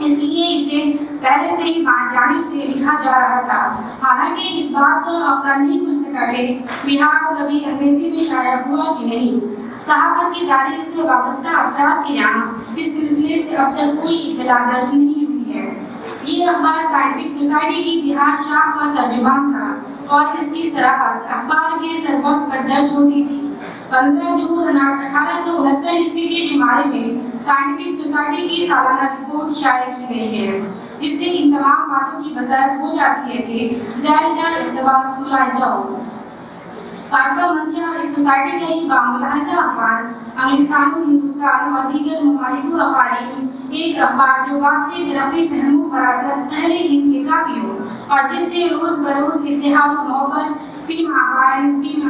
اس لیے اسے پہلے سے ہی جانب سے لکھا جا رہا تھا۔ حالانکہ اس بات کا افغان نہیں مل سکا کہ بہار کبھی انگریزی میں شائع ہوا کہ نہیں۔ صحافت کی تاریخ سے وابستہ افراد کے یہاں اس سلسلے سے اب تک کوئی اطلاع درج نہیں ہوئی ہے۔ یہ اخبار سائنٹفک سوسائٹی کی بہار شاخ کا ترجمان تھا اور اس کی صراحت اخبار کے سربراہ پر درج ہوتی تھی۔ 15 جون 1869 عیسوی کے شمارے میں سائنٹفک سوسائٹی کی سالانہ رپورٹ شائع کی گئی ہے، جس سے ان تمام باتوں کی وضاحت ہو جاتی ہے کہ ذیل کا اقتباس ملاحظہ ہو۔ پاٹوا منشا اس سوسائٹی کا یہ باملاحظہ اخبار انگلستان و ہندوستان اور دیگر ممالک و اقالیم ایک اخبار جو واسطے ترقی فہم و فراست اہل ہند کے کافی ہو اور جس سے روز بروز اتحاد و محبت فی مابین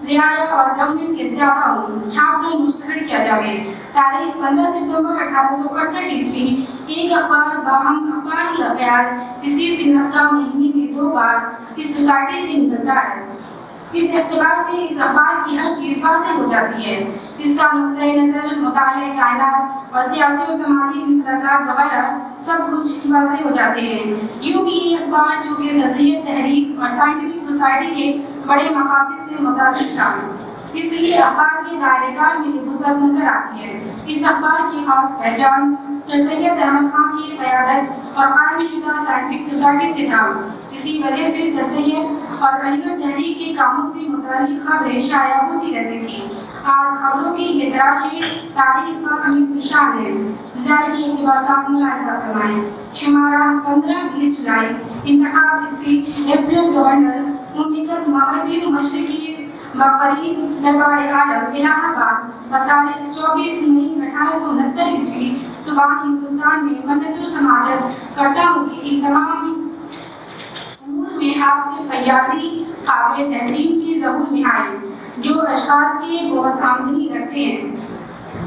رعایا اور گورنمنٹ کے زیادہ ہوں، چھاپ کر مشتہر کیا جائے۔ تاریخ 15 ستمبر 1868 عیسوی ایک اخبار باہم اخبار الاخیار اسی سنت کا مہینے میں 2 بار اس سوسائٹی سے نکلتا ہے۔ اس اعتبار سے اس اخبار کی ہر چیز واضح ہو جاتی ہے۔ اس کا نقطۂ نظر، مطالعہ کائنات اور سیاسی و سماجی انسداد وغیرہ سب کچھ واضح ہو جاتے ہیں۔ یوں بھی یہ اخبار جو کہ سر سید تحریک اور سائنٹفک سوسائٹی کے بڑے مقاصد سے مطابق تھا، اس لیے اخبار کے دائرۂ کار میں وسعت نظر آتی ہے۔ اس اخبار کی خاص پہچان سر سید احمد خان کی قیادت اور قائم شدہ سائنٹفک سوسائٹی سے تھا۔ اسی وجہ سے سر سید اور علی گڑھ تحریک کے کاموں سے متعلق خبریں شائع ہوتی رہتی تھیں۔ آج خبروں کی یہ تراشی تاریخ کا امید نشان ہے۔ ذیل کے اقتباسات ملاحظہ فرمائیں۔ شمارہ 15-20 جولائی انتخاب اسپیچ لیفٹیننٹ گورنر مملکت مغربی و مشرقی مقبری دربار عالم الہ آباد بتاریخ 24 مئی 1869 عیسوی صبح ہندوستان میں منت و سماجت کرتا ہوں کہ ان تمام امور میں آپ سے فیاضی قابل تحسین کی ظہور میں آئی۔ جو اشخاص کی بہت آمدنی رکھتے ہیں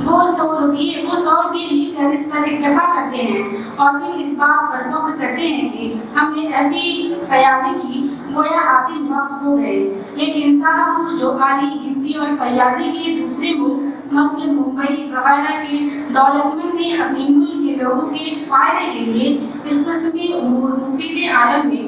وہ 100 روپئے لکھ کر اس پر اکتفا کرتے ہیں اور پھر اس بات پر فخر کرتے ہیں کہ ہم نے ایسی فیاضی کی گویا حاصل وقت ہو گئے۔ لیکن صاحب جو عالی ہندی اور فیاضی کے دوسرے ملک مثلا ممبئی وغیرہ کے دولت مند نے اپنی ملک کے لوگوں کے فائدے کے لیے اس قسم کے امور مفید عالم میں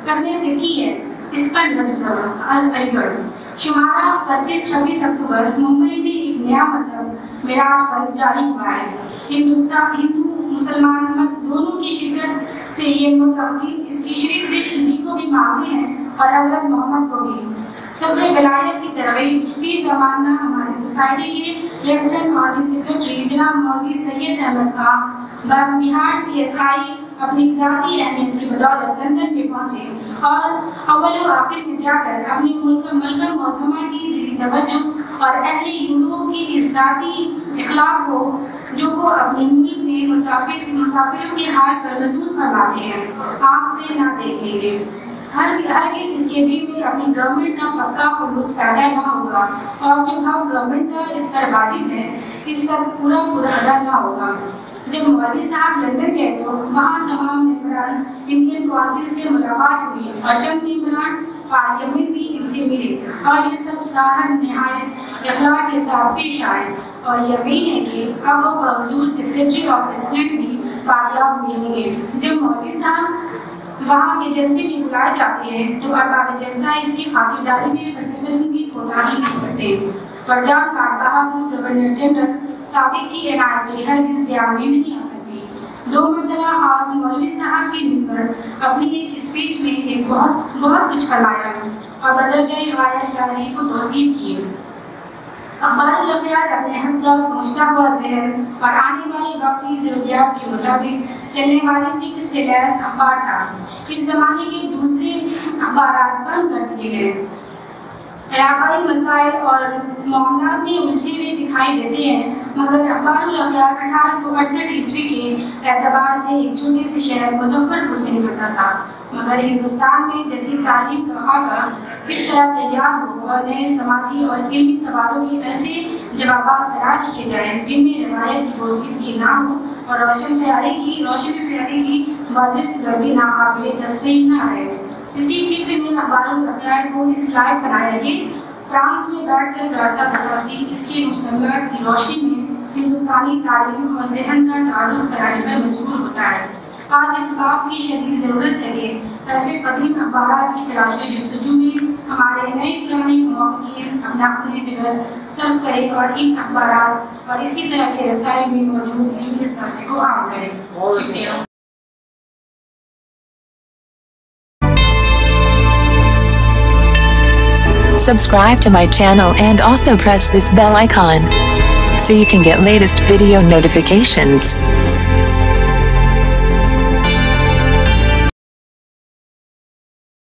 کرنے سے کی ہے، اس پر نظر کرو۔ از علی گڑھ شمارہ 25-26 اکتوبر ممبئی میں ایک نیا مذہب معراج پر جاری ہوا ہے۔ ہندو مسلمان مرد دونوں کی شرکت سے یہ متعلق اس کی شری کرشن جی کو بھی مانتے ہیں اور حضرت محمد کو بھی۔ صبر ولایت کی ترغیب فی زمانہ ہماری سوسائٹی کے لیفٹیننٹ آرمی سیکرٹری جناب مولوی سید احمد خان بہار CSI اپنی ذاتی اہمیت کی بدولت لندن میں پہنچے اور اول و آخر میں جا کر اپنی ملکہ معظمہ کی دلی توجہ اور اہل یورپ کی اس ذاتی اخلاق کو جو وہ اپنے ملک میں مسافروں کے حال پر نزول فرماتے ہیں آنکھ سے نہ دیکھیں گے۔ ہرگز اس کے جی میں اپنی گورنمنٹ کا پکا خلوص پیدا نہ ہوگا اور جو حق گورنمنٹ کا اس پر واجب ہے اس پر پورا ادا نہ ہوگا۔ جب مولوی صاحب لندن گئے تو وہاں تمام ممبران انڈین کونسل سے ملاقات ہوئی اور چند ممبران پارلیمنٹ بھی ان سے ملے اور یہ سب صاحب نہایت اخلاق کے ساتھ پیش آئے اور یقین ہے کہ اب وہ حضور سیکریٹری آف اسٹیٹ بھی فاریاب ہوئے ہوں گے۔ جب مولوی صاحب وہاں کے جلسے میں بلائے جاتے ہیں تو ارباب جلسہ اس کی خاطرداری میں کسی قسم کی کوتاہی نہیں کرتے۔ فرجام کاٹ بہادر گورنر جنرل سابق کی عنایتیں ہرگز بیان میں نہیں آ سکتی۔ 2 مرتبہ خاص مولوی صاحب کی نسبت اپنی ایک اسپیچ میں ایک بہت کچھ فرمایا اور بدرجہ غایت تعریف و توصیف کی۔ اخبار الاخیار اپنے حق کا سمجھتا ہوا ذہن اور آنے والے وقتی ضروریات کے مطابق چلنے والے فکر سے لیس اخبار تھا۔ اس زمانے کے دوسرے اخبارات بند کر دیے گئے، علاقائی مسائل اور معاملات میں الجھے ہوئے دکھائی دیتے ہیں، مگر اخبار الاخیار 1868 عیسوی کے اعتبار سے ایک چھوٹے سے شہر مظفر پور سے نکلتا تھا۔ مگر ہندوستان میں جدید تعلیم کا خاکہ کس طرح تیار ہو اور نئے سماجی اور علمی سوالوں کے ایسے جوابات تلاش کیے جائیں جن میں روایت کی بوسیدگی نہ ہو اور روشن پیارے کی واضح صورتی ناقابل تصویر نہ ہے۔ اسی فکر نے اخبار الاخیار کو اس لائق بنایا کہ فرانس میں بیٹھ کر گراسا تقاسی اس کے مشتملات کی روشنی میں ہندوستانی تعلیم اور ذہن کا تعارف کرانے پر مجبور ہوتا ہے۔ اس بات کی شدید ضرورت ہے کہ ایسے قدیم اخبارات کی تلاش و جستجو میں ہمارے نئے پرانے محققین اپنی جگہ سرو کریں اور ان اخبارات اور اسی طرح کے رسائل میں موجود علمی اثاثے کو عام کریں. شکریہ. Subscribe to my channel and also press this bell icon so you can get latest video notifications.